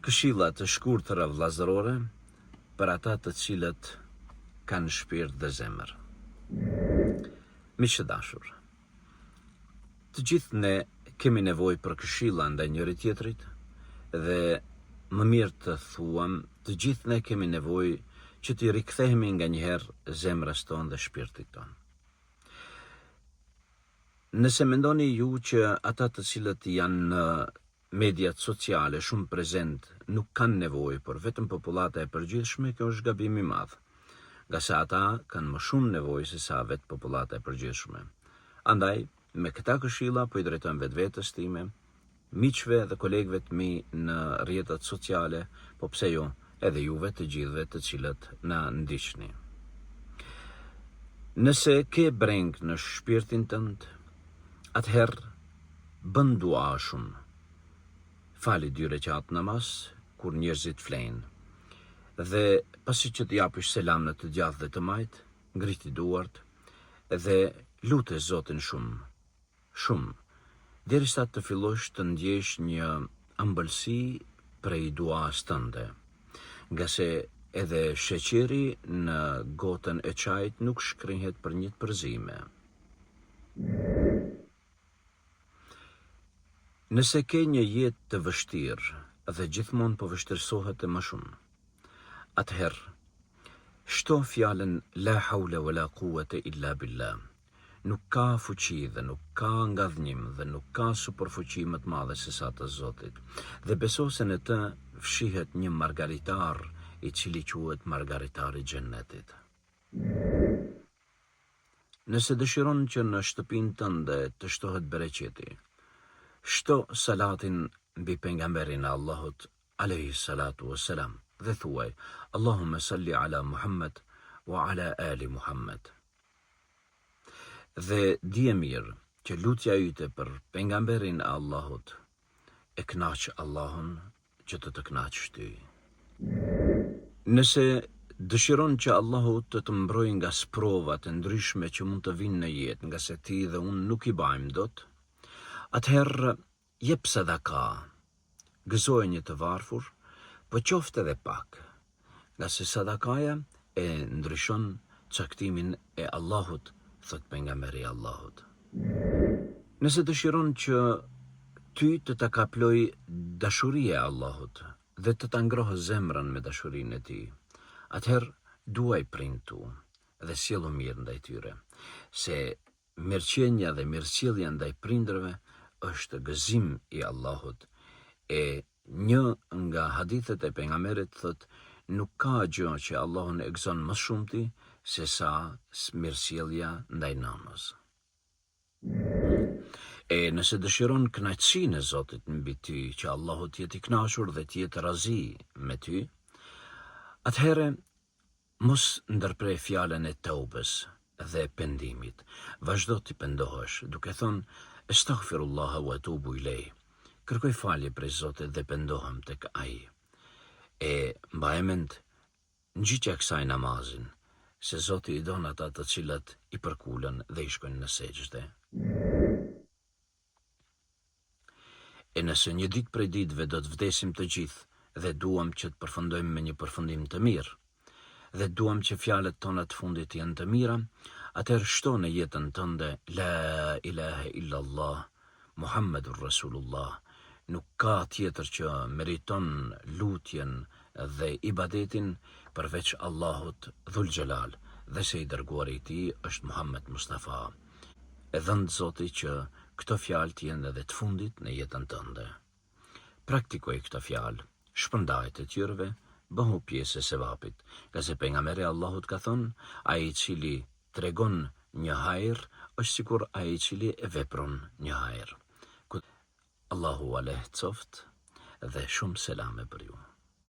Këshilla të shkurtra vllazërore për ata të cilët kanë shpirt dhe zemër. Miq të dashur, të gjithë ne kemi nevojë për këshilla ndaj njëri tjetrit dhe më mirë të thuam, të gjithë ne kemi nevojë që t'i rikthehemi nganjëherë zemrës tonë dhe shpirtit tonë. Nëse mendoni ju që ata të cilët janë në mediat sociale shumë prezent nuk kanë nevojë, por vetëm popullata e përgjithshme, kjo është gabim i madh, nga sa ata kanë më shumë nevojë se sa vetë popullata e përgjithshme. Andaj, me këta këshilla po i drejtojmë vetvetes time, miqve dhe kolegëve të mi në rrjetet sociale, po pse jo, edhe juve të gjithëve të cilët na ndiqni. Nëse ke breng në shpirtin tënd, atëherë bën dua shumë. Fali 2 rekat namaz kur njerëzit flenë dhe pasi që të japësh selam në të djathtë dhe të majt, ngriti duart dhe lute Zotin shumë, derisa të fillosh të ndjesh një ëmbëlsi prej duas tënde, nga se edhe sheqeri në gotën e çajit nuk shkrihet për një përzime. Nëse ke një jetë të vështirë dhe gjithmonë po vështirësohet e më shumë, atëherë shto fjalën la haula wala quwata illa billah. Nuk ka fuqi dhe nuk ka ngadhnim dhe nuk ka superfuqi më të madhe se sa të Zotit. Dhe beso se në të fshihet një margaritar i cili quhet margaritari i xhennetit. Nëse dëshiron që në shtëpinë tënde të shtohet bereqeti, shto salatin mbi pejgamberin e Allahut alayhi salatu wassalam dhe thuaj Allahumma salli ala Muhammad wa ala ali Muhammad. Dhe dije mirë që lutja yte për pejgamberin e Allahut e kënaq Allahun që të kënaqësh ty. Nëse dëshiron që Allahu të mbrojë nga sprovat e ndryshme që mund të vinë në jetë, nga se ti dhe unë nuk i bajmë dot, atëherë jep sadaka, gëzoje një të varfur, po qoftë edhe pak, nga se sadakaja e ndryshon caktimin e Allahut, thot pejgamberi i Allahut. Nëse dëshiron që ty të ta kaploj dashuria e Allahut dhe të ta ngrohë zemrën me dashurinë e tij, atëherë duaj prindë tu dhe sjellu mirë ndaj tyre, se mirëqenia dhe mirësjellja ndaj prindërve është gëzim i Allahut, e një nga hadithet e pejgamberit thot, nuk ka gjë që Allahun e gëzon më shumti se sa mirësjellja ndaj nënës. E nëse dëshiron kënaqësinë e Zotit mbi ty, që Allahu të jetë i kënaqur dhe të jetë razi me ty, atëherë mos ndërprej fjalën e tëubës dhe pendimit. Vazhdo të pendohesh, duke thonë astaghfirullah wa atubu ilej. Kërkoj falje prej Zotit dhe pendohem tek ai. E mbaj mend ngjitja kësaj namazin, se Zoti i don ata të cilët i përkulen dhe i shkojnë në sejdë. E nëse një ditë prej ditëve do të vdesim të gjithë dhe duam që të përfundojmë me një përfundim të mirë, dhe duam që fjalët tona të fundit janë të mira, atëherë shto në jetën tënde la ilaha illallah, Muhammedur Rasulullah. Nuk ka tjetër që meriton lutjen dhe ibadetin përveç Allahut Dhul Xhelal, dhe se i dërguari i tij është Muhammed Mustafa. E dhënë Zoti që këto fjalë të jenë edhe të fundit në jetën tënde. Praktikoj këto fjalë, shpërndaj të tjerëve, bëhu pjesë e sevapit, nga se pejgamberi Allahut ka thënë, ai i cili tregon një hajër është sikur ai i cili e vepron një hajër. Allahu aleh coft dhe shumë selame për ju.